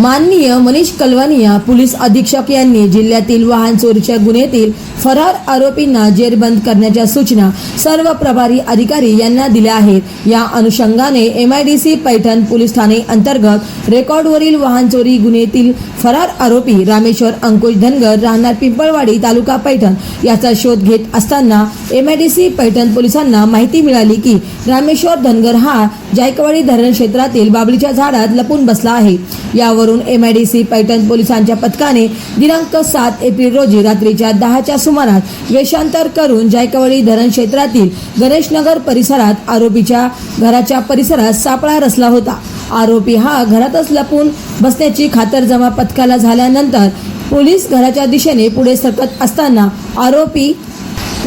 माननीय मनीष कलवानिया पोलीस अधीक्षक यांनी जिल्ह्यातील वाहन चोरीच्या गुन्ह्यातील फरार आरोपींना जेरबंद करण्याच्या सूचना सर्व प्रभारी अधिकारी यांना दिल्या आहेत। या अनुषंगाने MIDC पैठण पोलीस ठाणे अंतर्गत रेकॉर्डवरील वाहन चोरी गुन्ह्यातील फरार आरोपी रामेश्वर अंकुश धनगर राहणार पिंपळवाडी तालुका पैठण याचा शोध घेत असताना MIDC पैठण पोलिसांना माहिती मिळाली की रामेश्वर धनगर हा जायकवाडी धरण क्षेत्रातील बाबळीच्या झाडात लपून बसला आहे। यावरून MIDC पैठण पोलिसांच्या पथकाने दिनांक 7 एप्रिल रोजी रात्रीच्या 10च्या सुमारास वेषांतर करून जायकवाडी धरण क्षेत्रातील गणेशनगर परिसरात आरोपीच्या घराच्या परिसरात सापळा रचला होता। आरोपी हा घरातच लपून बसण्याची खातरजमा पथकाला झाल्यानंतर पोलीस घराच्या दिशेने पुढे सरकत असताना आरोपी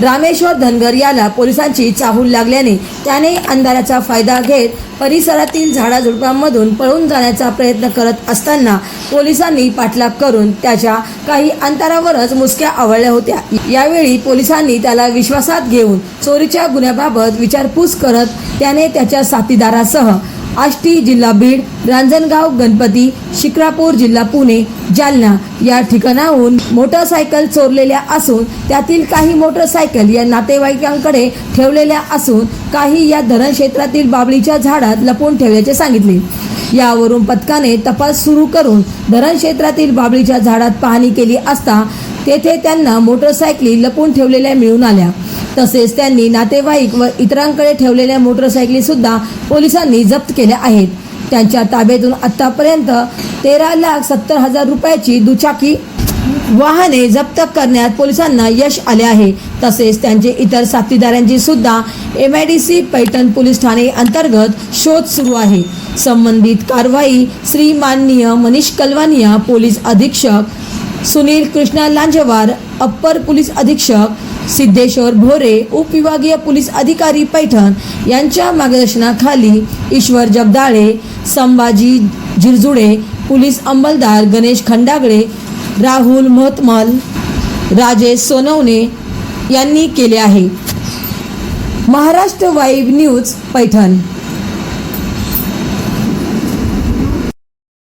रामेश्वर धनगर याला पोलिसांची चाहूल लागल्याने त्याने अंधाराचा फायदा घेत परिसरातील झाडाझुडपांमधून पळून जाण्याचा प्रयत्न करत असताना पोलिसांनी पाठलाग करून त्याच्या काही अंतरावरच मुसक्या आवळल्या होत्या। यावेळी पोलिसांनी त्याला विश्वासात घेऊन चोरीच्या गुन्ह्याबाबत विचारपूस करत त्याने त्याच्या साथीदारासह आष्टी जिल्हा बीड, रांजणगाव गणपती, शिक्रापूर जिल्हा पुणे, जालना या ठिकाणाहून मोटरसायकल चोरलेल्या असून त्यातील काही मोटरसायकल या नातेवाईकांकडे ठेवलेल्या असून काही या धरण क्षेत्रातील बाबळीच्या झाडात लपवून ठेवल्याचे सांगितले। यावरून पथकाने तपास सुरू करून धरण क्षेत्रातील बाबळीच्या झाडात पाहणी केली असता तेथे त्यांना मोटरसायकली लपवून ठेवलेल्या मिळून आल्या। तसेच त्यांनी नातेवाईक व इतरांकडे ठेवलेल्या मोटरसायकली सुद्धा पोलिसांनी जप्त केल्या आहेत। त्यांच्या ताब्यातून आतापर्यंत 13,70,000 रुपयाची दुचाकी वाहने जप्त करण्यात पोलिसांना यश आले आहे। तसेच त्यांचे इतर साथीदारांची सुद्धा MIDC पैठण पोलीस ठाणे अंतर्गत शोध सुरू आहे। संबंधित कारवाई श्री माननीय मनीष कलवानिया पोलीस अधीक्षक, सुनील कृष्णा लांजेवार अप्पर पोलीस अधीक्षक, सिद्धेश्वर भोरे उपविभागीय पोलीस अधिकारी पैठण यांच्या मार्गदर्शनाखाली ईश्वर जगदाळे, संभाजी झिरजुडे, पोलीस अंमलदार गणेश खंडागळे, राहुल मोहतमल, राजेश सोनवणे यांनी केले आहे। Maharashtra vibe news Paithan.